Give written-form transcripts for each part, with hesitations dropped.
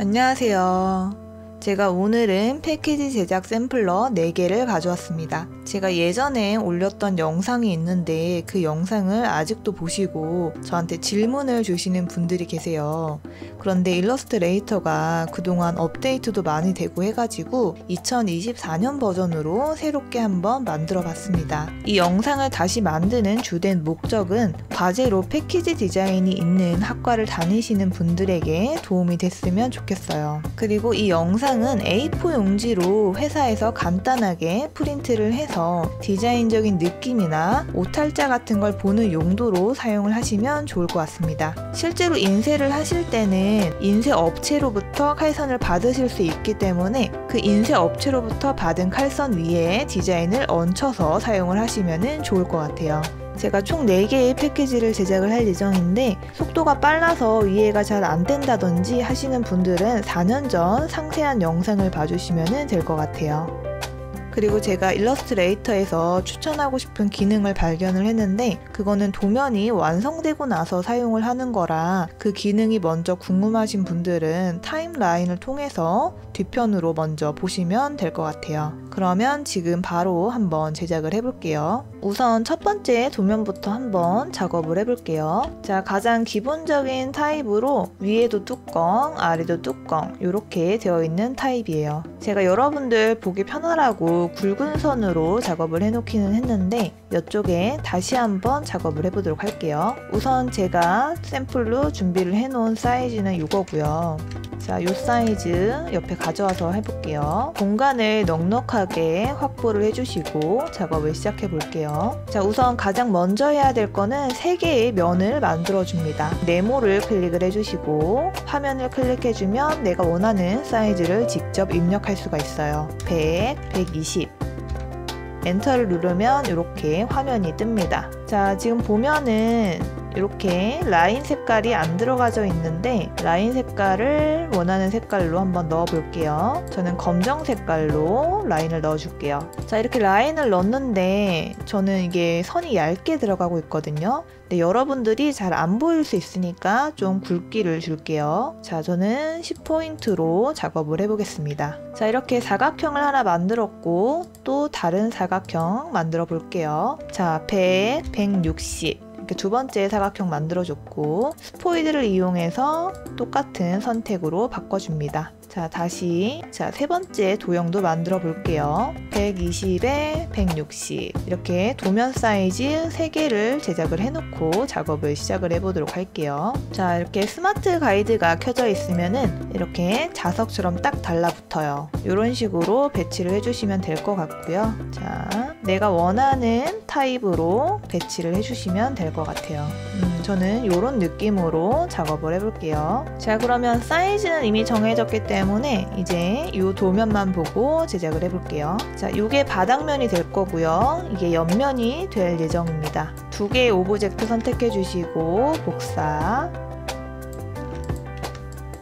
안녕하세요. 제가 오늘은 패키지 제작 샘플러 4개를 가져왔습니다. 제가 예전에 올렸던 영상이 있는데 그 영상을 아직도 보시고 저한테 질문을 주시는 분들이 계세요. 그런데 일러스트레이터가 그동안 업데이트도 많이 되고 해가지고 2024년 버전으로 새롭게 한번 만들어 봤습니다. 이 영상을 다시 만드는 주된 목적은 과제로 패키지 디자인이 있는 학과를 다니시는 분들에게 도움이 됐으면 좋겠어요. 그리고 이 영상은 A4 용지로 회사에서 간단하게 프린트를 해서 디자인적인 느낌이나 오탈자 같은 걸 보는 용도로 사용을 하시면 좋을 것 같습니다. 실제로 인쇄를 하실 때는 인쇄 업체로부터 칼선을 받으실 수 있기 때문에 그 인쇄 업체로부터 받은 칼선 위에 디자인을 얹혀서 사용을 하시면 좋을 것 같아요. 제가 총 4개의 패키지를 제작을 할 예정인데 속도가 빨라서 이해가 잘 안 된다든지 하시는 분들은 4년 전 상세한 영상을 봐주시면 될 것 같아요. 그리고 제가 일러스트레이터에서 추천하고 싶은 기능을 발견을 했는데 그거는 도면이 완성되고 나서 사용을 하는 거라 그 기능이 먼저 궁금하신 분들은 타임라인을 통해서 뒤편으로 먼저 보시면 될 것 같아요. 그러면 지금 바로 한번 제작을 해볼게요. 우선 첫 번째 도면부터 한번 작업을 해볼게요. 자, 가장 기본적인 타입으로 위에도 뚜껑, 아래도 뚜껑 이렇게 되어 있는 타입이에요. 제가 여러분들 보기 편하라고 굵은 선으로 작업을 해놓기는 했는데 이쪽에 다시 한번 작업을 해보도록 할게요. 우선 제가 샘플로 준비를 해놓은 사이즈는 이거고요. 자, 이 사이즈 옆에 가져와서 해볼게요. 공간을 넉넉하게 확보를 해주시고 작업을 시작해 볼게요. 자, 우선 가장 먼저 해야 될 거는 3개의 면을 만들어 줍니다. 네모를 클릭을 해주시고 화면을 클릭해주면 내가 원하는 사이즈를 직접 입력할 수가 있어요. 100, 120 엔터를 누르면 이렇게 화면이 뜹니다. 자, 지금 보면은 이렇게 라인 색깔이 안 들어가져 있는데 라인 색깔을 원하는 색깔로 한번 넣어 볼게요. 저는 검정 색깔로 라인을 넣어 줄게요. 자, 이렇게 라인을 넣었는데 저는 이게 선이 얇게 들어가고 있거든요. 근데 여러분들이 잘 안 보일 수 있으니까 좀 굵기를 줄게요. 자, 저는 10포인트로 작업을 해보겠습니다. 자, 이렇게 사각형을 하나 만들었고 또 다른 사각형 만들어 볼게요. 자, 100, 160 이렇게 두 번째 사각형 만들어줬고 스포이드를 이용해서 똑같은 선택으로 바꿔줍니다. 자, 다시 세 번째 도형도 만들어 볼게요. 120에 160 이렇게 도면 사이즈 3개를 제작을 해놓고 작업을 시작을 해보도록 할게요. 자, 이렇게 스마트 가이드가 켜져 있으면은 이렇게 자석처럼 딱 달라붙어요. 이런 식으로 배치를 해주시면 될 것 같고요. 자, 내가 원하는 타입으로 배치를 해주시면 될 것 같아요. 저는 이런 느낌으로 작업을 해볼게요. 자, 그러면 사이즈는 이미 정해졌기 때문에 이제 이 도면만 보고 제작을 해볼게요. 자, 이게 바닥면이 될 거고요. 이게 옆면이 될 예정입니다. 2개의 오브젝트 선택해 주시고 복사.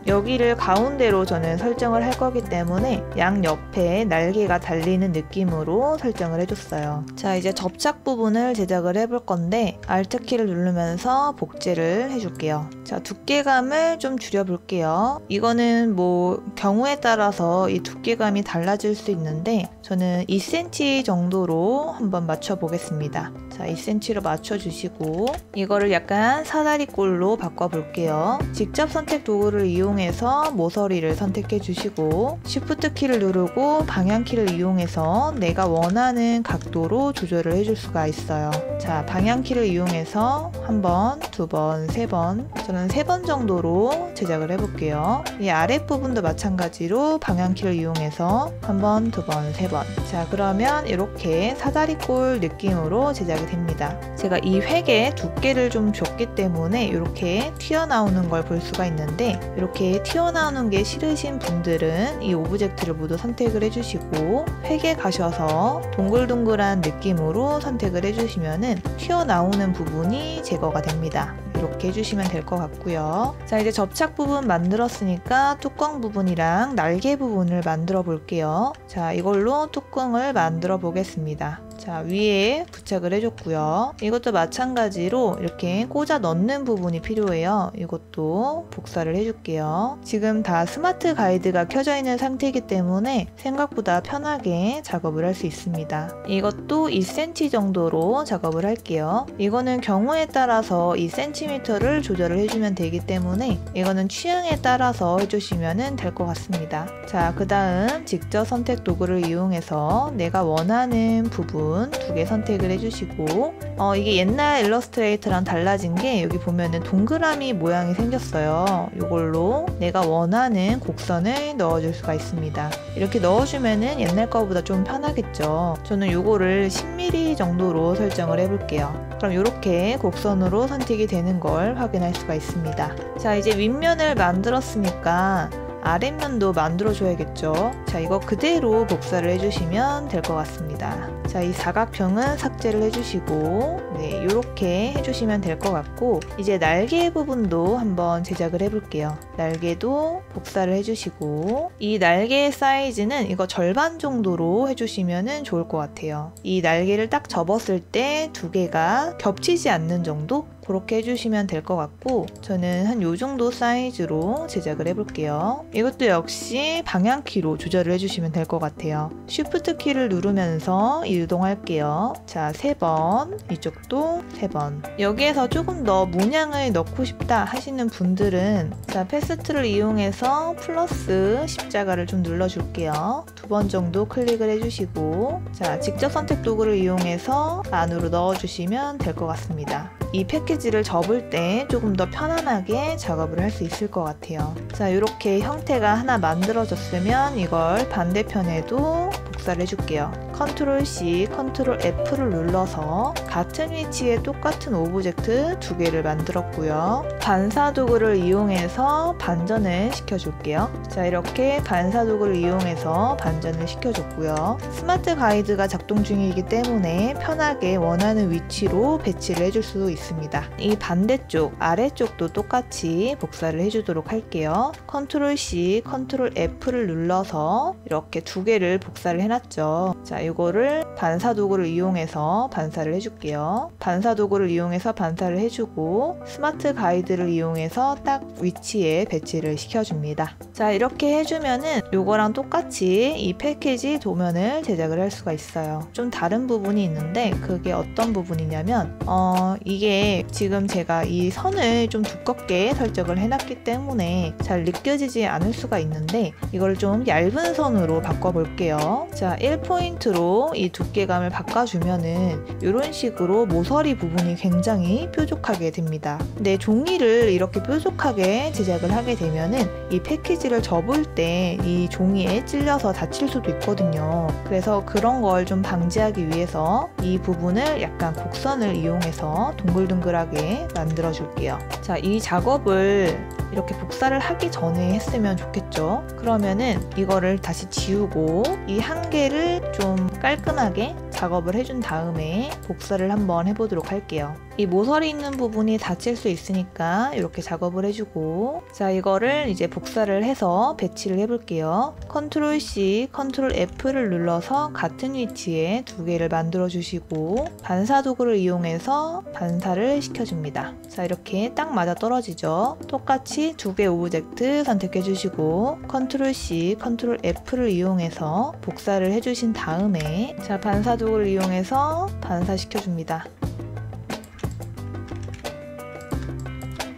여기를 가운데로 저는 설정을 할 거기 때문에 양옆에 날개가 달리는 느낌으로 설정을 해줬어요. 자, 이제 접착 부분을 제작을 해볼 건데 Alt키를 누르면서 복제를 해줄게요. 자, 두께감을 좀 줄여볼게요. 이거는 뭐 경우에 따라서 이 두께감이 달라질 수 있는데 저는 2cm 정도로 한번 맞춰보겠습니다. 자, 2cm로 맞춰주시고 이거를 약간 사다리꼴로 바꿔볼게요. 직접 선택 도구를 이용해서 모서리를 선택해 주시고 Shift 키를 누르고 방향 키를 이용해서 내가 원하는 각도로 조절을 해줄 수가 있어요. 자, 방향 키를 이용해서 한 번, 2번, 3번 저는 3번 정도로 제작을 해볼게요. 이 아랫부분도 마찬가지로 방향 키를 이용해서 한 번, 2번, 3번 자, 그러면 이렇게 사다리꼴 느낌으로 제작이 됩니다. 제가 이 획의 두께를 좀 줬기 때문에 이렇게 튀어나오는 걸 볼 수가 있는데 이렇게 튀어나오는 게 싫으신 분들은 이 오브젝트를 모두 선택을 해주시고 획에 가셔서 동글동글한 느낌으로 선택을 해주시면은 튀어나오는 부분이 제거가 됩니다. 이렇게 해주시면 될 것 같고요. 자, 이제 접착 부분 만들었으니까 뚜껑 부분이랑 날개 부분을 만들어 볼게요. 자, 이걸로 뚜껑을 만들어 보겠습니다. 자, 위에 부착을 해줬고요. 이것도 마찬가지로 이렇게 꽂아 넣는 부분이 필요해요. 이것도 복사를 해줄게요. 지금 다 스마트 가이드가 켜져 있는 상태이기 때문에 생각보다 편하게 작업을 할 수 있습니다. 이것도 2cm 정도로 작업을 할게요. 이거는 경우에 따라서 2cm를 조절을 해주면 되기 때문에 이거는 취향에 따라서 해주시면 될 것 같습니다. 자, 그 다음 직접 선택 도구를 이용해서 내가 원하는 부분 2개 선택을 해주시고 이게 옛날 일러스트레이터랑 달라진 게 여기 보면은 동그라미 모양이 생겼어요. 이걸로 내가 원하는 곡선을 넣어줄 수가 있습니다. 이렇게 넣어주면은 옛날 거보다 좀 편하겠죠. 저는 이거를 10mm 정도로 설정을 해볼게요. 그럼 이렇게 곡선으로 선택이 되는 걸 확인할 수가 있습니다. 자, 이제 윗면을 만들었으니까 아랫면도 만들어줘야겠죠. 자, 이거 그대로 복사를 해주시면 될 것 같습니다. 자, 이 사각형은 삭제를 해주시고 네, 이렇게 해주시면 될 것 같고 이제 날개 부분도 한번 제작을 해볼게요. 날개도 복사를 해주시고 이 날개의 사이즈는 이거 절반 정도로 해주시면 좋을 것 같아요. 이 날개를 딱 접었을 때 2개가 겹치지 않는 정도? 그렇게 해주시면 될 것 같고 저는 한 요 정도 사이즈로 제작을 해볼게요. 이것도 역시 방향키로 조절을 해주시면 될 것 같아요. 쉬프트 키를 누르면서 이동할게요. 자, 3번, 이쪽도 3번. 여기에서 조금 더 문양을 넣고 싶다 하시는 분들은 자, 패스트를 이용해서 플러스 십자가를 좀 눌러줄게요. 2번 정도 클릭을 해주시고 자, 직접 선택 도구를 이용해서 안으로 넣어주시면 될 것 같습니다. 이 패키지를 접을 때 조금 더 편안하게 작업을 할 수 있을 것 같아요. 자, 이렇게 형태가 하나 만들어졌으면 이걸 반대편에도 복사를 해줄게요. 컨트롤 C, 컨트롤 F를 눌러서 같은 위치에 똑같은 오브젝트 2개를 만들었고요. 반사 도구를 이용해서 반전을 시켜줄게요. 자, 이렇게 반사 도구를 이용해서 반전을 시켜줬고요. 스마트 가이드가 작동 중이기 때문에 편하게 원하는 위치로 배치를 해줄 수 있습니다. 이 반대쪽, 아래쪽도 똑같이 복사를 해주도록 할게요. 컨트롤 C, 컨트롤 F를 눌러서 이렇게 2개를 복사를 해놨죠. 자, 이거를 반사 도구를 이용해서 반사를 해줄게요. 반사 도구를 이용해서 반사를 해주고 스마트 가이드를 이용해서 딱 위치에 배치를 시켜줍니다. 자, 이렇게 해주면은 요거랑 똑같이 이 패키지 도면을 제작을 할 수가 있어요. 좀 다른 부분이 있는데 그게 어떤 부분이냐면 이게 지금 제가 이 선을 좀 두껍게 설정을 해놨기 때문에 잘 느껴지지 않을 수가 있는데 이걸 좀 얇은 선으로 바꿔볼게요. 자, 1포인트로 이 두께감을 바꿔주면은 이런 식으로 모서리 부분이 굉장히 뾰족하게 됩니다. 근데 종이를 이렇게 뾰족하게 제작을 하게 되면은 이 패키지를 접을 때 이 종이에 찔려서 다칠 수도 있거든요. 그래서 그런 걸 좀 방지하기 위해서 이 부분을 약간 곡선을 이용해서 동글동글하게 만들어 줄게요. 자, 이 작업을 이렇게 복사를 하기 전에 했으면 좋겠죠. 그러면은 이거를 다시 지우고 이 한 개를 좀 깔끔하게 작업을 해준 다음에 복사를 한번 해보도록 할게요. 이 모서리 있는 부분이 다칠 수 있으니까 이렇게 작업을 해주고 자, 이거를 이제 복사를 해서 배치를 해볼게요. 컨트롤 C, 컨트롤 F를 눌러서 같은 위치에 2개를 만들어 주시고 반사 도구를 이용해서 반사를 시켜줍니다. 자, 이렇게 딱 맞아 떨어지죠. 똑같이 2개 오브젝트 선택해 주시고 컨트롤 C, 컨트롤 F를 이용해서 복사를 해주신 다음에 자, 반사 도구를 이용해서 반사시켜줍니다.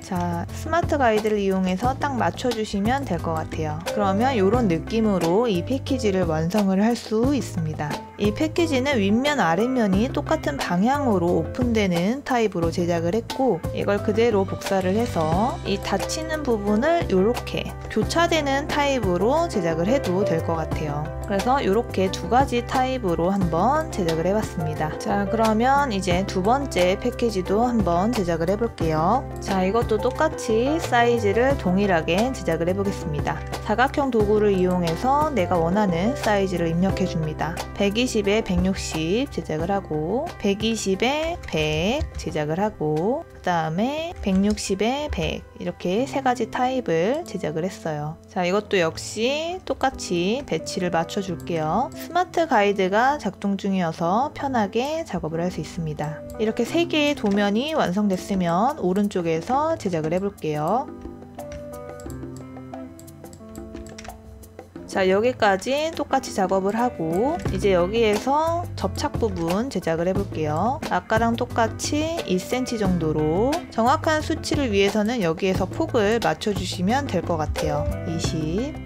자, 스마트 가이드를 이용해서 딱 맞춰주시면 될 것 같아요. 그러면 이런 느낌으로 이 패키지를 완성을 할 수 있습니다. 이 패키지는 윗면 아랫면이 똑같은 방향으로 오픈되는 타입으로 제작을 했고 이걸 그대로 복사를 해서 이 닫히는 부분을 이렇게 교차되는 타입으로 제작을 해도 될 것 같아요. 그래서 이렇게 2가지 타입으로 한번 제작을 해봤습니다. 자, 그러면 이제 2번째 패키지도 한번 제작을 해볼게요. 자, 이것도 똑같이 사이즈를 동일하게 제작을 해보겠습니다. 사각형 도구를 이용해서 내가 원하는 사이즈를 입력해줍니다. 120 120에 160 제작을 하고 120에 100 제작을 하고 그 다음에 160에 100 이렇게 세 가지 타입을 제작을 했어요. 자, 이것도 역시 똑같이 배치를 맞춰 줄게요. 스마트 가이드가 작동 중이어서 편하게 작업을 할 수 있습니다. 이렇게 세 개의 도면이 완성됐으면 오른쪽에서 제작을 해볼게요. 자, 여기까지 똑같이 작업을 하고 이제 여기에서 접착 부분 제작을 해볼게요. 아까랑 똑같이 2cm 정도로 정확한 수치를 위해서는 여기에서 폭을 맞춰주시면 될 것 같아요. 20.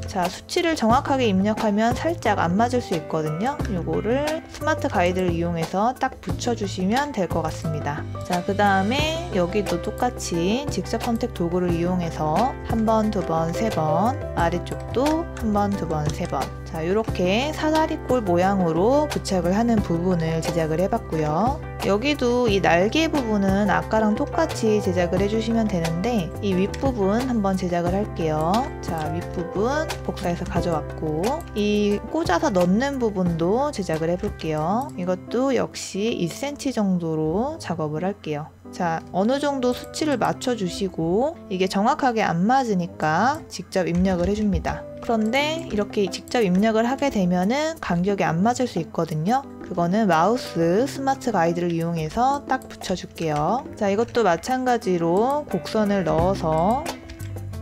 자, 수치를 정확하게 입력하면 살짝 안 맞을 수 있거든요. 요거를 스마트 가이드를 이용해서 딱 붙여주시면 될 것 같습니다. 자, 그 다음에 여기도 똑같이 직접 선택 도구를 이용해서 한 번, 두 번, 세 번, 아래쪽도 한 번, 두 번, 세 번. 자, 이렇게 사다리꼴 모양으로 부착을 하는 부분을 제작을 해봤고요. 여기도 이 날개 부분은 아까랑 똑같이 제작을 해주시면 되는데 이 윗부분 한번 제작을 할게요. 자, 윗부분 복사해서 가져왔고 이 꽂아서 넣는 부분도 제작을 해볼게요. 이것도 역시 2cm 정도로 작업을 할게요. 자, 어느 정도 수치를 맞춰주시고 이게 정확하게 안 맞으니까 직접 입력을 해줍니다. 그런데 이렇게 직접 입력을 하게 되면은 간격이 안 맞을 수 있거든요. 그거는 마우스 스마트 가이드를 이용해서 딱 붙여줄게요. 자, 이것도 마찬가지로 곡선을 넣어서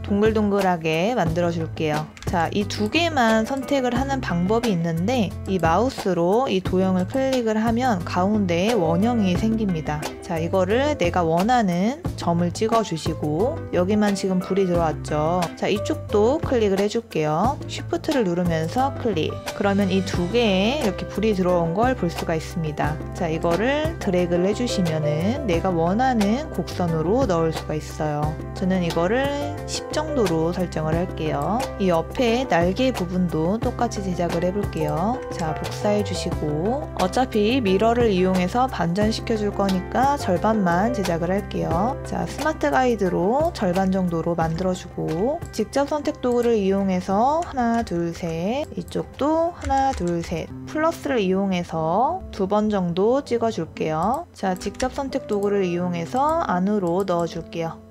동글동글하게 만들어 줄게요. 자, 이 두 개만 선택을 하는 방법이 있는데 이 마우스로 이 도형을 클릭을 하면 가운데에 원형이 생깁니다. 자, 이거를 내가 원하는 점을 찍어 주시고 여기만 지금 불이 들어왔죠. 자, 이쪽도 클릭을 해줄게요. 쉬프트를 누르면서 클릭. 그러면 이 두 개에 이렇게 불이 들어온 걸 볼 수가 있습니다. 자, 이거를 드래그를 해주시면은 내가 원하는 곡선으로 넣을 수가 있어요. 저는 이거를 10 정도로 설정을 할게요. 이 옆에 날개 부분도 똑같이 제작을 해볼게요. 자, 복사해 주시고 어차피 미러를 이용해서 반전시켜 줄 거니까 절반만 제작을 할게요. 자, 스마트 가이드로 절반 정도로 만들어주고 직접 선택 도구를 이용해서 하나, 둘, 셋 이쪽도 하나, 둘, 셋 플러스를 이용해서 두 번 정도 찍어줄게요. 자, 직접 선택 도구를 이용해서 안으로 넣어줄게요.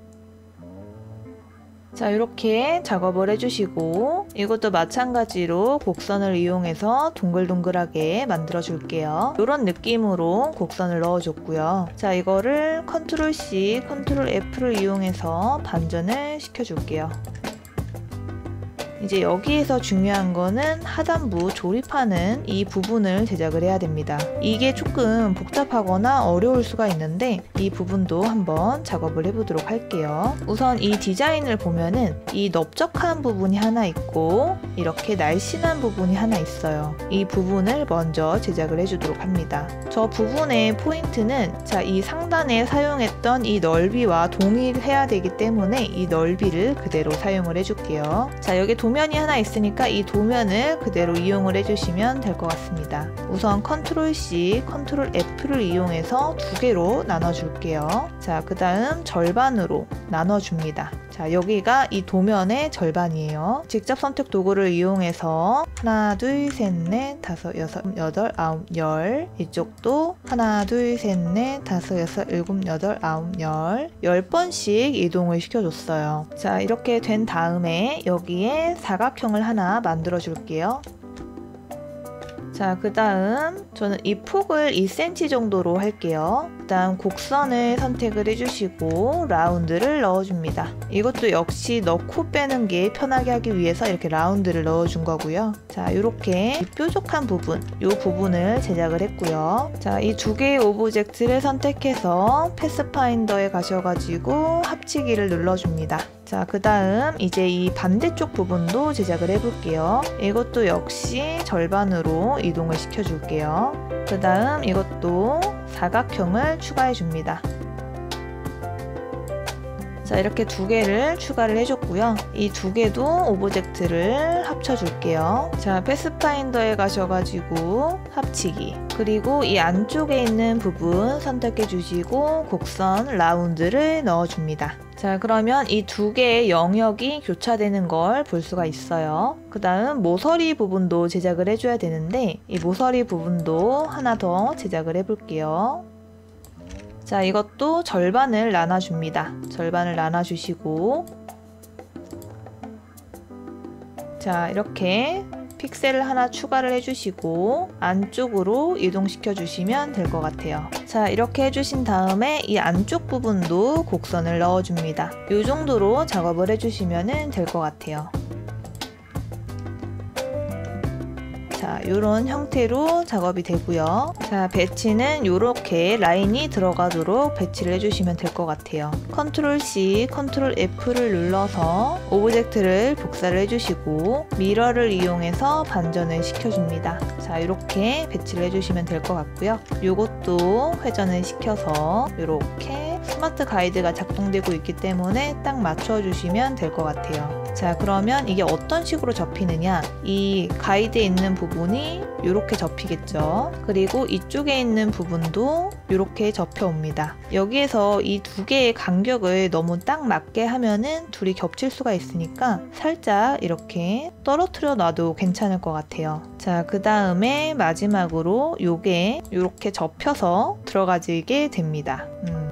자, 이렇게 작업을 해주시고 이것도 마찬가지로 곡선을 이용해서 동글동글하게 만들어 줄게요. 이런 느낌으로 곡선을 넣어줬고요. 자, 이거를 컨트롤 C, 컨트롤 F를 이용해서 반전을 시켜줄게요. 이제 여기에서 중요한 거는 하단부 조립하는 이 부분을 제작을 해야 됩니다. 이게 조금 복잡하거나 어려울 수가 있는데 이 부분도 한번 작업을 해보도록 할게요. 우선 이 디자인을 보면은 이 넓적한 부분이 하나 있고 이렇게 날씬한 부분이 하나 있어요. 이 부분을 먼저 제작을 해주도록 합니다. 저 부분의 포인트는 자, 이 상단에 사용했던 이 넓이와 동일해야 되기 때문에 이 넓이를 그대로 사용을 해줄게요. 자, 여기 도면이 하나 있으니까 이 도면을 그대로 이용을 해주시면 될 것 같습니다. 우선 컨트롤 C, 컨트롤 F를 이용해서 두 개로 나눠줄게요. 자, 그 다음 절반으로 나눠줍니다. 자, 여기가 이 도면의 절반이에요. 직접 선택 도구를 이용해서 하나, 둘, 셋, 넷, 다섯, 여섯, 여덟, 아홉, 열 이쪽도 하나, 둘, 셋, 넷, 다섯, 여섯, 일곱, 여덟, 아홉, 열 10번씩 이동을 시켜줬어요. 자, 이렇게 된 다음에 여기에 사각형을 하나 만들어 줄게요. 자, 그 다음 저는 이 폭을 2cm 정도로 할게요. 그 다음 곡선을 선택을 해주시고 라운드를 넣어줍니다. 이것도 역시 넣고 빼는 게 편하게 하기 위해서 이렇게 라운드를 넣어준 거고요. 자, 이렇게 뾰족한 부분, 이 부분을 제작을 했고요. 자, 이 두 개의 오브젝트를 선택해서 패스파인더에 가셔가지고 합치기를 눌러줍니다. 자, 그 다음 이제 이 반대쪽 부분도 제작을 해볼게요. 이것도 역시 절반으로 이동을 시켜줄게요. 그 다음 이것도 사각형을 추가해줍니다. 자, 이렇게 두 개를 추가를 해줬고요. 이 두 개도 오브젝트를 합쳐줄게요. 자, 패스파인더에 가셔가지고 합치기. 그리고 이 안쪽에 있는 부분 선택해 주시고 곡선 라운드를 넣어줍니다. 자, 그러면 이 두 개의 영역이 교차되는 걸 볼 수가 있어요. 그 다음 모서리 부분도 제작을 해줘야 되는데 이 모서리 부분도 하나 더 제작을 해볼게요. 자, 이것도 절반을 나눠줍니다. 절반을 나눠주시고, 자, 이렇게 픽셀을 하나 추가를 해주시고 안쪽으로 이동시켜 주시면 될 것 같아요. 자, 이렇게 해주신 다음에 이 안쪽 부분도 곡선을 넣어줍니다. 이 정도로 작업을 해주시면 될 것 같아요. 자, 이런 형태로 작업이 되고요. 자, 배치는 이렇게 라인이 들어가도록 배치를 해주시면 될 것 같아요. 컨트롤 C, 컨트롤 F를 눌러서 오브젝트를 복사를 해주시고 미러를 이용해서 반전을 시켜줍니다. 자, 이렇게 배치를 해주시면 될 것 같고요. 이것도 회전을 시켜서 이렇게 스마트 가이드가 작동되고 있기 때문에 딱 맞춰주시면 될 것 같아요. 자, 그러면 이게 어떤 식으로 접히느냐, 이 가이드에 있는 부분이 이렇게 접히겠죠. 그리고 이쪽에 있는 부분도 이렇게 접혀옵니다. 여기에서 이 두 개의 간격을 너무 딱 맞게 하면은 둘이 겹칠 수가 있으니까 살짝 이렇게 떨어뜨려 놔도 괜찮을 것 같아요. 자, 그 다음에 마지막으로 요게 이렇게 접혀서 들어가지게 됩니다.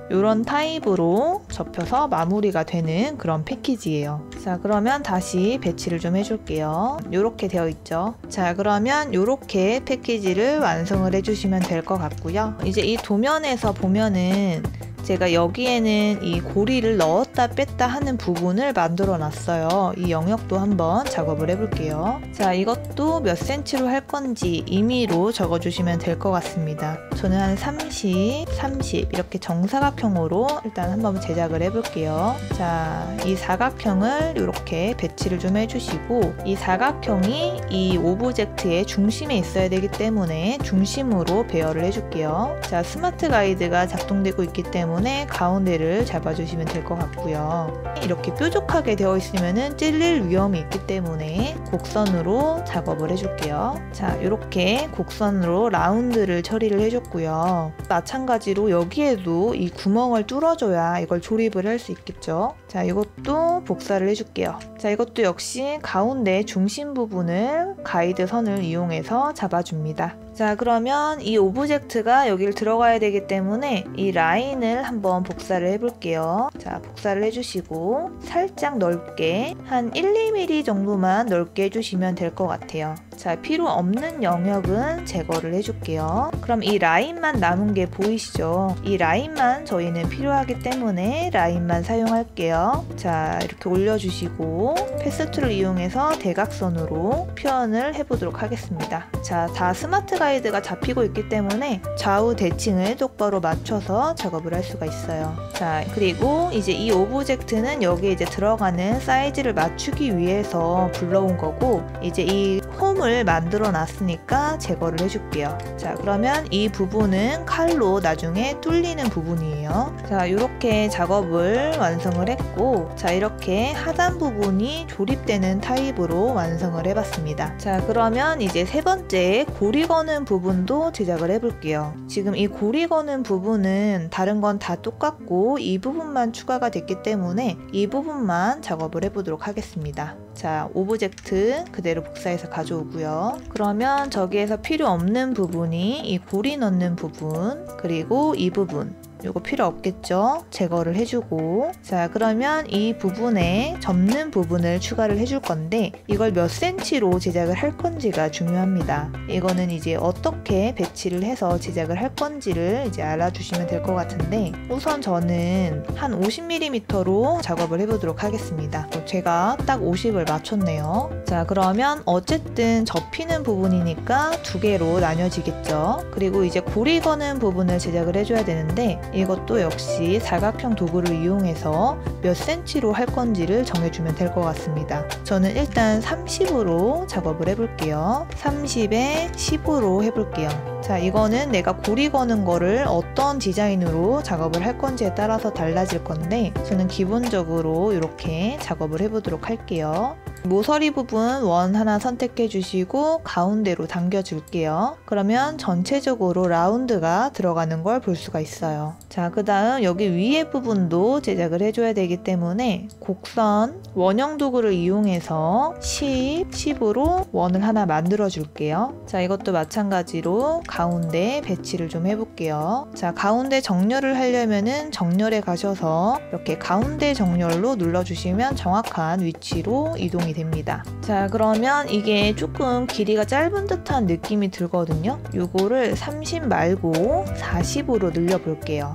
이런 타입으로 접혀서 마무리가 되는 그런 패키지예요. 자, 그러면 다시 배치를 좀 해줄게요. 이렇게 되어 있죠. 자, 그러면 이렇게 패키지를 완성을 해주시면 될 것 같고요. 이제 이 도면에서 보면은 제가 여기에는 이 고리를 넣었다 뺐다 하는 부분을 만들어 놨어요. 이 영역도 한번 작업을 해볼게요. 자, 이것도 몇 cm로 할 건지 임의로 적어주시면 될 것 같습니다. 저는 한 30, 30 이렇게 정사각형으로 일단 한번 제작을 해볼게요. 자, 이 사각형을 이렇게 배치를 좀 해주시고 이 사각형이 이 오브젝트의 중심에 있어야 되기 때문에 중심으로 배열을 해줄게요. 자, 스마트 가이드가 작동되고 있기 때문에 가운데를 잡아주시면 될 것 같고요. 이렇게 뾰족하게 되어 있으면 찔릴 위험이 있기 때문에 곡선으로 작업을 해줄게요. 자, 이렇게 곡선으로 라운드를 처리를 해줬고요. 마찬가지로 여기에도 이 구멍을 뚫어줘야 이걸 조립을 할 수 있겠죠. 자, 이것도 복사를 해줄게요. 자, 이것도 역시 가운데 중심 부분을 가이드 선을 이용해서 잡아줍니다. 자, 그러면 이 오브젝트가 여기를 들어가야 되기 때문에 이 라인을 한번 복사를 해볼게요. 자, 복사를 해주시고 살짝 넓게 한 1, 2mm 정도만 넓게 해주시면 될 것 같아요. 자, 필요 없는 영역은 제거를 해줄게요. 그럼 이 라인만 남은 게 보이시죠? 이 라인만 저희는 필요하기 때문에 라인만 사용할게요. 자, 이렇게 올려주시고 패스 툴을 이용해서 대각선으로 표현을 해보도록 하겠습니다. 자, 다 스마트 가이드가 잡히고 있기 때문에 좌우 대칭을 똑바로 맞춰서 작업을 할 수가 있어요. 자, 그리고 이제 이 오브젝트는 여기에 이제 들어가는 사이즈를 맞추기 위해서 불러온 거고 이제 이 홈을 만들어 놨으니까 제거를 해줄게요. 자, 그러면 이 부분은 칼로 나중에 뚫리는 부분이에요. 자, 이렇게 작업을 완성을 했고 자, 이렇게 하단 부분이 조립되는 타입으로 완성을 해봤습니다. 자, 그러면 이제 세 번째 고리 거는 부분도 제작을 해볼게요. 지금 이 고리 거는 부분은 다른 건 다 똑같고 이 부분만 추가가 됐기 때문에 이 부분만 작업을 해보도록 하겠습니다. 자, 오브젝트 그대로 복사해서 가져오고요. 그러면 저기에서 필요 없는 부분이 이 고리 넣는 부분 그리고 이 부분 이거 필요 없겠죠? 제거를 해주고 자, 그러면 이 부분에 접는 부분을 추가를 해줄 건데 이걸 몇 cm로 제작을 할 건지가 중요합니다. 이거는 이제 어떻게 배치를 해서 제작을 할 건지를 이제 알아주시면 될 것 같은데 우선 저는 한 50mm로 작업을 해보도록 하겠습니다. 제가 딱 50을 맞췄네요. 자, 그러면 어쨌든 접히는 부분이니까 두 개로 나뉘어지겠죠. 그리고 이제 고리 거는 부분을 제작을 해줘야 되는데 이것도 역시 사각형 도구를 이용해서 몇 cm로 할 건지를 정해주면 될 것 같습니다. 저는 일단 30으로 작업을 해볼게요. 30에 10으로 해볼게요. 자, 이거는 내가 고리 거는 거를 어떤 디자인으로 작업을 할 건지에 따라서 달라질 건데 저는 기본적으로 이렇게 작업을 해보도록 할게요. 모서리 부분 원 하나 선택해 주시고 가운데로 당겨 줄게요. 그러면 전체적으로 라운드가 들어가는 걸 볼 수가 있어요. 자, 그 다음 여기 위에 부분도 제작을 해줘야 되기 때문에 곡선 원형 도구를 이용해서 10으로 원을 하나 만들어 줄게요. 자, 이것도 마찬가지로 가운데 배치를 좀 해볼게요. 자, 가운데 정렬을 하려면은 정렬에 가셔서 이렇게 가운데 정렬로 눌러주시면 정확한 위치로 이동이 됩니다. 자, 그러면 이게 조금 길이가 짧은 듯한 느낌이 들거든요. 요거를 30 말고 40으로 늘려볼게요.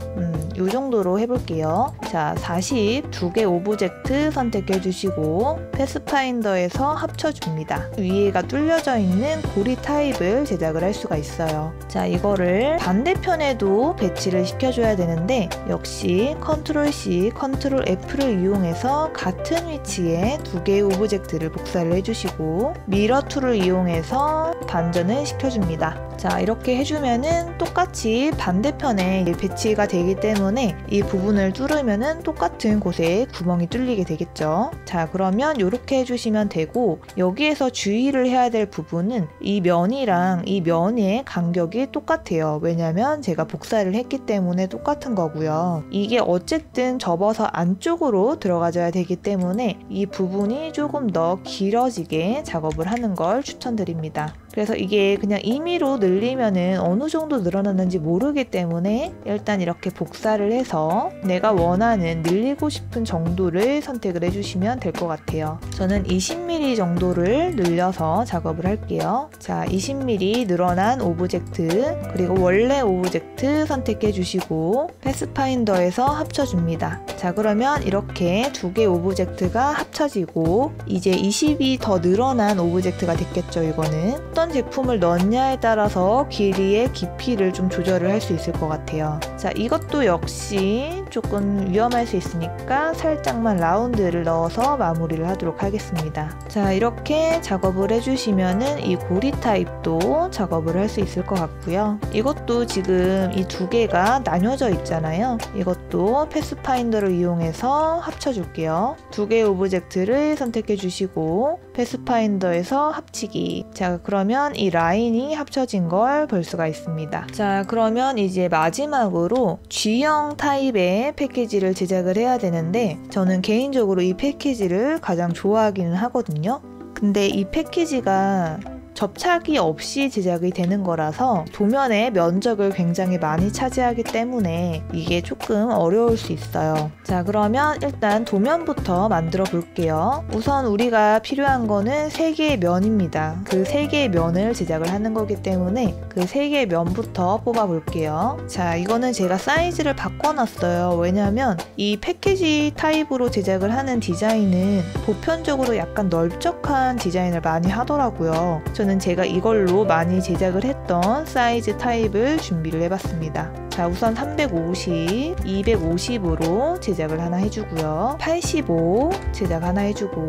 요 정도로 해볼게요. 자, 40 두 개 오브젝트 선택해 주시고 패스파인더에서 합쳐줍니다. 위에가 뚫려져 있는 고리 타입을 제작을 할 수가 있어요. 자, 이거를 반대편에도 배치를 시켜줘야 되는데 역시 컨트롤 C, 컨트롤 F를 이용해서 같은 위치에 두 개의 오브젝트를 복사를 해주시고 미러 툴을 이용해서 반전을 시켜줍니다. 자, 이렇게 해주면은 똑같이 반대편에 배치가 되기 때문에 이 부분을 뚫으면은 똑같은 곳에 구멍이 뚫리게 되겠죠. 자, 그러면 이렇게 해주시면 되고 여기에서 주의를 해야 될 부분은 이 면이랑 이 면의 간격이 똑같아요. 왜냐면 제가 복사를 했기 때문에 똑같은 거고요. 이게 어쨌든 접어서 안쪽으로 들어가줘야 되기 때문에 이 부분이 조금 더 길어지게 작업을 하는 걸 추천드립니다. 그래서 이게 그냥 임의로 늘리면은 어느 정도 늘어났는지 모르기 때문에 일단 이렇게 복사를 해서 내가 원하는 늘리고 싶은 정도를 선택을 해주시면 될 것 같아요. 저는 20mm 정도를 늘려서 작업을 할게요. 자, 20mm 늘어난 오브젝트 그리고 원래 오브젝트 선택해 주시고 패스파인더에서 합쳐줍니다. 자, 그러면 이렇게 두 개 오브젝트가 합쳐지고 이제 20이 더 늘어난 오브젝트가 됐겠죠. 이거는 어떤 제품을 넣냐에 따라서 길이의 깊이를 좀 조절을 할 수 있을 것 같아요. 자, 이것도 역시 조금 위험할 수 있으니까 살짝만 라운드를 넣어서 마무리를 하도록 하겠습니다. 자, 이렇게 작업을 해주시면은 이 고리 타입도 작업을 할 수 있을 것 같고요. 이것도 지금 이 두 개가 나뉘어져 있잖아요. 이것도 패스파인더를 이용해서 합쳐줄게요. 두 개의 오브젝트를 선택해 주시고 패스파인더에서 합치기. 자, 그러면 이 라인이 합쳐진 걸 볼 수가 있습니다. 자, 그러면 이제 마지막으로 G형 타입의 패키지를 제작을 해야 되는데 저는 개인적으로 이 패키지를 가장 좋아하기는 하거든요. 근데 이 패키지가 접착이 없이 제작이 되는 거라서 도면의 면적을 굉장히 많이 차지하기 때문에 이게 조금 어려울 수 있어요. 자, 그러면 일단 도면부터 만들어 볼게요. 우선 우리가 필요한 거는 3개의 면입니다. 그 3개의 면을 제작을 하는 거기 때문에 그 3개의 면부터 뽑아 볼게요. 자, 이거는 제가 사이즈를 바꿔놨어요. 왜냐면 이 패키지 타입으로 제작을 하는 디자인은 보편적으로 약간 넓적한 디자인을 많이 하더라고요. 저는 제가 이걸로 많이 제작을 했던 사이즈 타입을 준비를 해봤습니다. 자, 우선 350, 250으로 제작을 하나 해주고요. 85 제작 하나 해주고,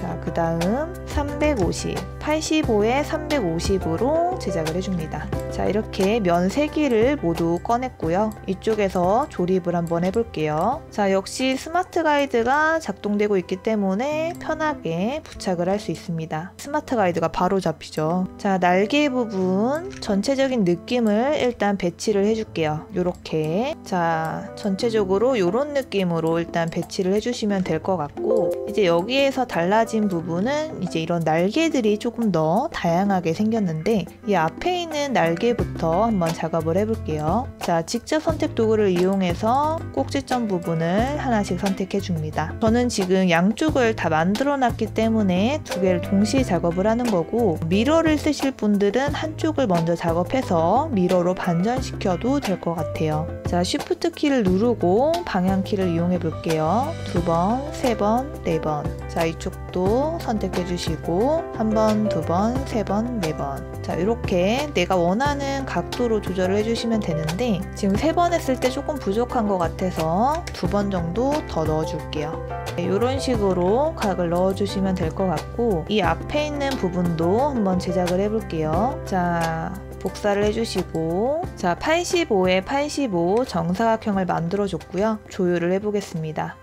자, 그 다음 350, 85에 350으로 제작을 해줍니다. 자, 이렇게 면 3개를 모두 꺼냈고요. 이쪽에서 조립을 한번 해볼게요. 자, 역시 스마트 가이드가 작동되고 있기 때문에 편하게 부착을 할 수 있습니다. 스마트 가이드가 바로 잡히죠. 자, 날개 부분 전체적인 느낌을 일단 배치를 해줄게요. 요렇게. 자, 전체적으로 요런 느낌으로 일단 배치를 해주시면 될 것 같고, 이제 여기에서 달라진 부분은 이제 이런 날개들이 조금 더 다양하게 생겼는데 이 앞에 있는 날개부터 한번 작업을 해볼게요. 자, 직접 선택 도구를 이용해서 꼭지점 부분을 하나씩 선택해 줍니다. 저는 지금 양쪽을 다 만들어 놨기 때문에 두 개를 동시에 작업을 하는 거고, 미러를 쓰실 분들은 한쪽을 먼저 작업해서 미러로 반전시켜도 될 것 같아요. 자, 쉬프트 키를 누르고 방향 키를 이용해 볼게요. 2번, 3번, 4번. 자, 이쪽도 이것도 선택해 주시고 한 번, 두 번, 세 번, 네 번. 자, 이렇게 내가 원하는 각도로 조절을 해주시면 되는데 지금 3번 했을 때 조금 부족한 것 같아서 2번 정도 더 넣어줄게요. 네, 이런 식으로 각을 넣어주시면 될 것 같고 이 앞에 있는 부분도 한번 제작을 해볼게요. 자, 복사를 해주시고 자, 85에 85 정사각형을 만들어줬고요. 조율을 해보겠습니다.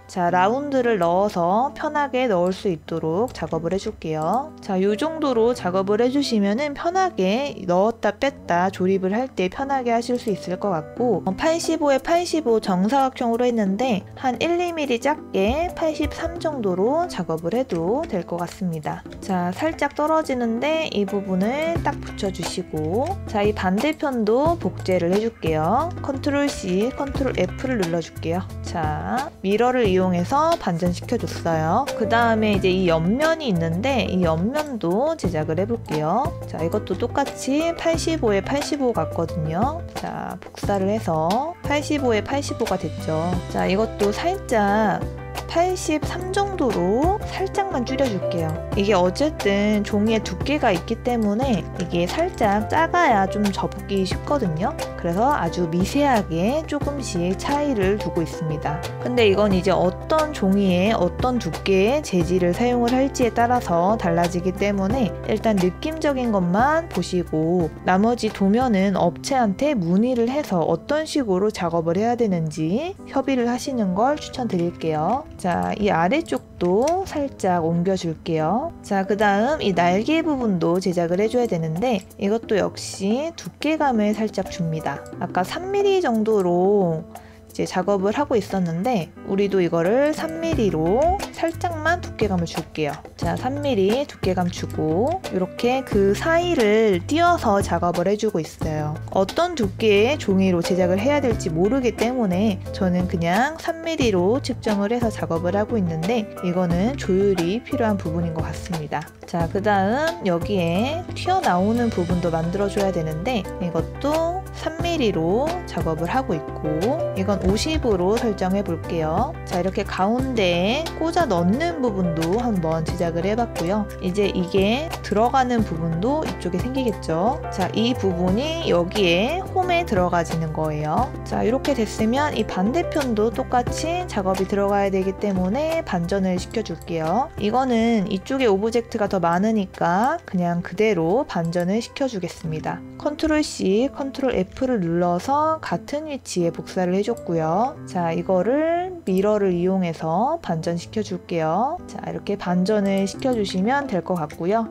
자, 라운드를 넣어서 편하게 넣을 수 있도록 작업을 해줄게요. 자, 이 정도로 작업을 해주시면은 편하게 넣었다 뺐다 조립을 할 때 편하게 하실 수 있을 것 같고 85에 85 정사각형으로 했는데 한 1, 2mm 작게 83 정도로 작업을 해도 될 것 같습니다. 자, 살짝 떨어지는데 이 부분을 딱 붙여주시고 자, 이 반대편도 복제를 해줄게요. 컨트롤 C, 컨트롤 F를 눌러줄게요. 자, 미러를 이용해서 반전시켜줬어요. 그 다음에 이제 이 옆면이 있는데 이 옆면도 제작을 해볼게요. 자, 이것도 똑같이 85에 85 같거든요. 자, 복사를 해서 85에 85가 됐죠. 자, 이것도 살짝 83 정도로 살짝만 줄여줄게요. 이게 어쨌든 종이에 두께가 있기 때문에 이게 살짝 작아야 좀 접기 쉽거든요. 그래서 아주 미세하게 조금씩 차이를 두고 있습니다. 근데 이건 이제 어떤 종이에 어떤 두께의 재질을 사용을 할지에 따라서 달라지기 때문에 일단 느낌적인 것만 보시고 나머지 도면은 업체한테 문의를 해서 어떤 식으로 작업을 해야 되는지 협의를 하시는 걸 추천드릴게요. 자, 이 아래쪽도 살짝 옮겨줄게요. 자, 그 다음 이 날개 부분도 제작을 해줘야 되는데 이것도 역시 두께감을 살짝 줍니다. 아까 3mm 정도로 이제 작업을 하고 있었는데 우리도 이거를 3mm로 살짝만 두께감을 줄게요. 자, 3mm 두께감 주고 이렇게 그 사이를 띄어서 작업을 해주고 있어요. 어떤 두께의 종이로 제작을 해야 될지 모르기 때문에 저는 그냥 3mm로 측정을 해서 작업을 하고 있는데 이거는 조율이 필요한 부분인 것 같습니다. 자, 그 다음 여기에 튀어나오는 부분도 만들어줘야 되는데 이것도 3mm로 작업을 하고 있고 이건 50으로 설정해 볼게요. 자, 이렇게 가운데에 꽂아 넣는 부분도 한번 제작을 해봤고요. 이제 이게 들어가는 부분도 이쪽에 생기겠죠. 자, 이 부분이 여기에 홈에 들어가지는 거예요. 자, 이렇게 됐으면 이 반대편도 똑같이 작업이 들어가야 되기 때문에 반전을 시켜줄게요. 이거는 이쪽에 오브젝트가 더 많으니까 그냥 그대로 반전을 시켜주겠습니다. 컨트롤 C, 컨트롤 F를 눌러서 같은 위치에 복사를 해줬고요. 자, 이거를 미러를 이용해서 반전시켜 줄게요. 자, 이렇게 반전을 시켜주시면 될 것 같고요.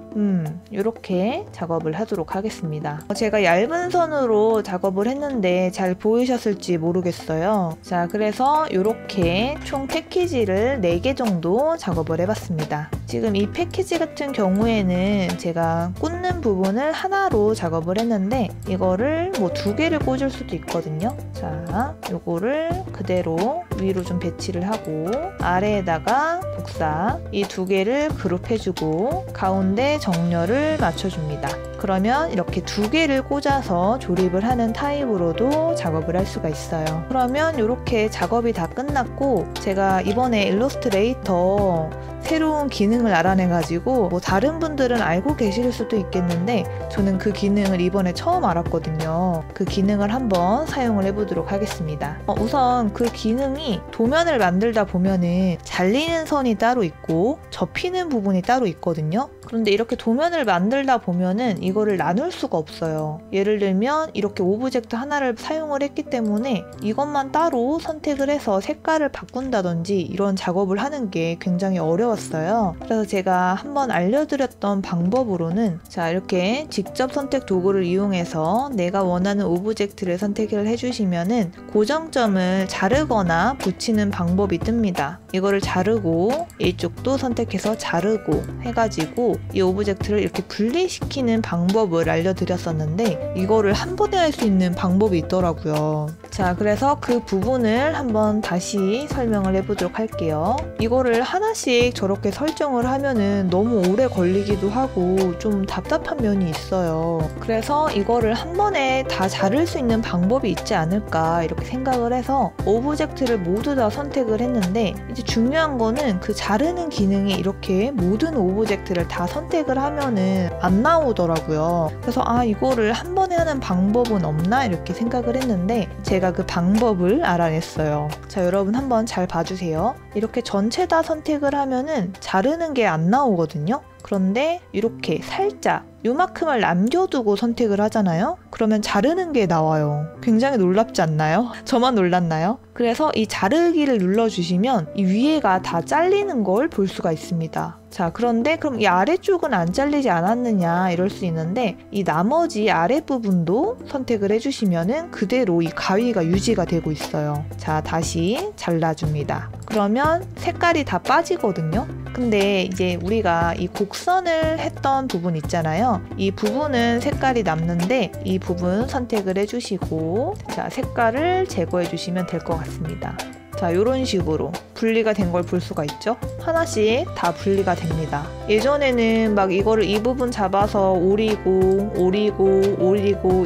이렇게 작업을 하도록 하겠습니다. 제가 얇은 선으로 작업을 했는데 잘 보이셨을지 모르겠어요. 자, 그래서 이렇게 총 패키지를 4개 정도 작업을 해봤습니다. 지금 이 패키지 같은 경우에는 제가 꽂는 부분을 하나로 작업을 했는데 이거를 뭐 2개를 꽂을 수도 있거든요. 자, 요거를 그대로 위로 좀 배치를 하고 아래에다가 복사 이 2개를 그룹해주고 가운데 정렬을 맞춰줍니다. 그러면 이렇게 2개를 꽂아서 조립을 하는 타입으로도 작업을 할 수가 있어요. 그러면 이렇게 작업이 다 끝났고 제가 이번에 일러스트레이터 새로운 기능을 알아내가지고 뭐 다른 분들은 알고 계실 수도 있겠는데 저는 그 기능을 이번에 처음 알았거든요. 그 기능을 한번 사용을 해보도록 하겠습니다. 우선 그 기능이 도면을 만들다 보면은 잘리는 선이 따로 있고 접히는 부분이 따로 있거든요. 그런데 이렇게 도면을 만들다 보면은 이거를 나눌 수가 없어요. 예를 들면 이렇게 오브젝트 하나를 사용을 했기 때문에 이것만 따로 선택을 해서 색깔을 바꾼다든지 이런 작업을 하는 게 굉장히 어려웠어요. 그래서 제가 한번 알려드렸던 방법으로는 자, 이렇게 직접 선택 도구를 이용해서 내가 원하는 오브젝트를 선택을 해주시면은 고정점을 자르거나 붙이는 방법이 뜹니다. 이거를 자르고 이쪽도 선택해서 자르고 해가지고 이 오브젝트를 이렇게 분리시키는 방법을 알려드렸었는데 이거를 한 번에 할 수 있는 방법이 있더라고요. 자, 그래서 그 부분을 한번 다시 설명을 해보도록 할게요. 이거를 하나씩 저렇게 설정을 하면은 너무 오래 걸리기도 하고 좀 답답한 면이 있어요. 그래서 이거를 한 번에 다 자를 수 있는 방법이 있지 않을까 이렇게 생각을 해서 오브젝트를 모두 다 선택을 했는데, 이제 중요한 거는 그 자르는 기능이 이렇게 모든 오브젝트를 다 선택을 하면은 안 나오더라고요. 그래서 이거를 한 번에 하는 방법은 없나 이렇게 생각을 했는데, 제가 그 방법을 알아냈어요. 자, 여러분 한번 잘 봐주세요. 이렇게 전체 다 선택을 하면은 자르는 게 안 나오거든요. 그런데 이렇게 살짝 요만큼을 남겨두고 선택을 하잖아요. 그러면 자르는 게 나와요. 굉장히 놀랍지 않나요? 저만 놀랐나요? 그래서 이 자르기를 눌러주시면 이 위에가 다 잘리는 걸 볼 수가 있습니다. 자, 그런데 그럼 이 아래쪽은 안 잘리지 않았느냐 이럴 수 있는데, 이 나머지 아랫부분도 선택을 해주시면은 그대로 이 가위가 유지가 되고 있어요. 자, 다시 잘라줍니다. 그러면 색깔이 다 빠지거든요. 근데 이제 우리가 이 곡선을 했던 부분 있잖아요. 이 부분은 색깔이 남는데 이 부분 선택을 해주시고, 자, 색깔을 제거해 주시면 될 것 같습니다. 자, 이런 식으로 분리가 된 걸 볼 수가 있죠. 하나씩 다 분리가 됩니다. 예전에는 막 이거를 이 부분 잡아서 오리고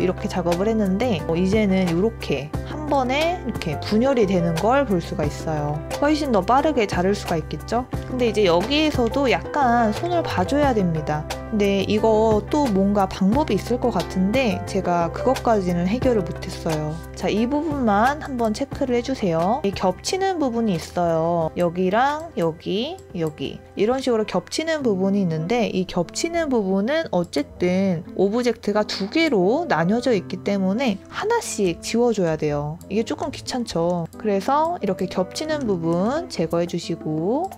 이렇게 작업을 했는데, 이제는 이렇게 한 번에 이렇게 분열이 되는 걸 볼 수가 있어요. 훨씬 더 빠르게 자를 수가 있겠죠. 근데 이제 여기에서도 약간 손을 봐줘야 됩니다. 근데 이거 또 뭔가 방법이 있을 것 같은데 제가 그것까지는 해결을 못했어요. 자, 이 부분만 한번 체크를 해주세요. 이 겹치는 부분이 있어요. 여기랑 여기 이런 식으로 겹치는 부분이 있는데, 이 겹치는 부분은 어쨌든 오브젝트가 두 개로 나뉘어져 있기 때문에 하나씩 지워줘야 돼요. 이게 조금 귀찮죠. 그래서 이렇게 겹치는 부분 제거해 주시고,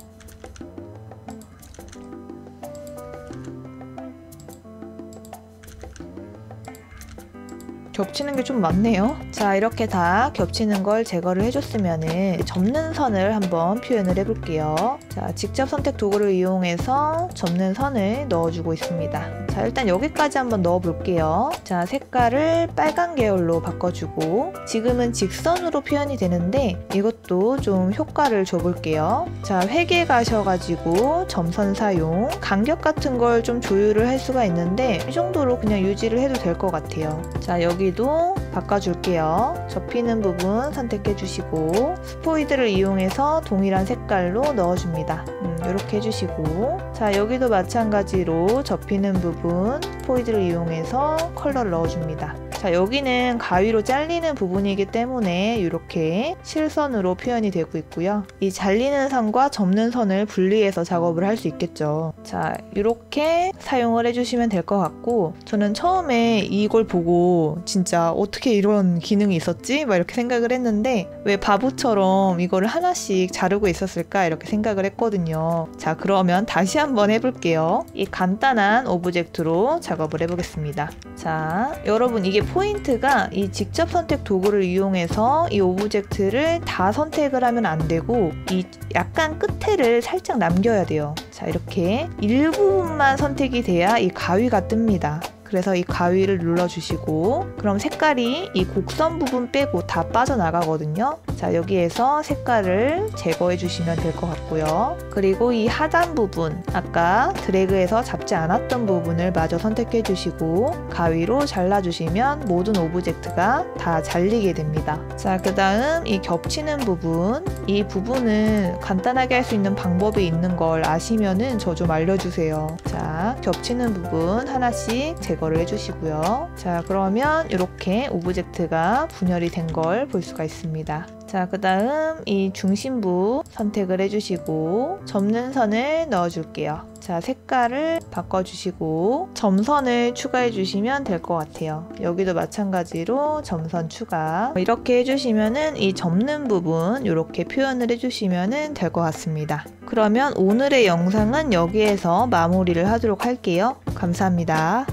겹치는 게 좀 많네요. 자, 이렇게 다 겹치는 걸 제거를 해줬으면은 접는 선을 한번 표현을 해볼게요. 자, 직접 선택 도구를 이용해서 접는 선을 넣어주고 있습니다. 자, 일단 여기까지 한번 넣어볼게요. 자, 색깔을 빨간 계열로 바꿔주고, 지금은 직선으로 표현이 되는데 이것도 좀 효과를 줘볼게요. 자, 회계 가셔가지고 점선 사용, 간격 같은 걸 좀 조율을 할 수가 있는데 이 정도로 그냥 유지를 해도 될 것 같아요. 자, 여기도 바꿔줄게요. 접히는 부분 선택해 주시고, 스포이드를 이용해서 동일한 색깔로 넣어줍니다. 이렇게 해주시고, 자, 여기도 마찬가지로 접히는 부분 스포이드를 이용해서 컬러를 넣어줍니다. 자, 여기는 가위로 잘리는 부분이기 때문에 이렇게 실선으로 표현이 되고 있고요. 이 잘리는 선과 접는 선을 분리해서 작업을 할 수 있겠죠. 자, 이렇게 사용을 해주시면 될 것 같고, 저는 처음에 이걸 보고 진짜 어떻게 이런 기능이 있었지? 막 이렇게 생각을 했는데, 왜 바보처럼 이거를 하나씩 자르고 있었을까? 이렇게 생각을 했거든요. 자, 그러면 다시 한번 해볼게요. 이 간단한 오브젝트로 작업을 해보겠습니다. 자, 여러분, 이게 포인트가 이 직접 선택 도구를 이용해서 이 오브젝트를 다 선택을 하면 안 되고, 이 약간 끝에를 살짝 남겨야 돼요. 자, 이렇게 일부분만 선택이 돼야 이 가위가 뜹니다. 그래서 이 가위를 눌러주시고, 그럼 색깔이 이 곡선 부분 빼고 다 빠져나가거든요. 자, 여기에서 색깔을 제거해 주시면 될 것 같고요. 그리고 이 하단 부분, 아까 드래그해서 잡지 않았던 부분을 마저 선택해 주시고 가위로 잘라주시면 모든 오브젝트가 다 잘리게 됩니다. 자, 그 다음 이 겹치는 부분, 이 부분은 간단하게 할 수 있는 방법이 있는 걸 아시면은 저 좀 알려주세요. 자, 겹치는 부분 하나씩 제거를 해주시고요. 자, 그러면 이렇게 오브젝트가 분열이 된 걸 볼 수가 있습니다. 자, 그 다음 이 중심부 선택을 해주시고 접는 선을 넣어줄게요. 자, 색깔을 바꿔주시고 점선을 추가해 주시면 될 것 같아요. 여기도 마찬가지로 점선 추가. 이렇게 해주시면은 이 접는 부분 이렇게 표현을 해주시면 될 것 같습니다. 그러면 오늘의 영상은 여기에서 마무리를 하도록 할게요. 감사합니다.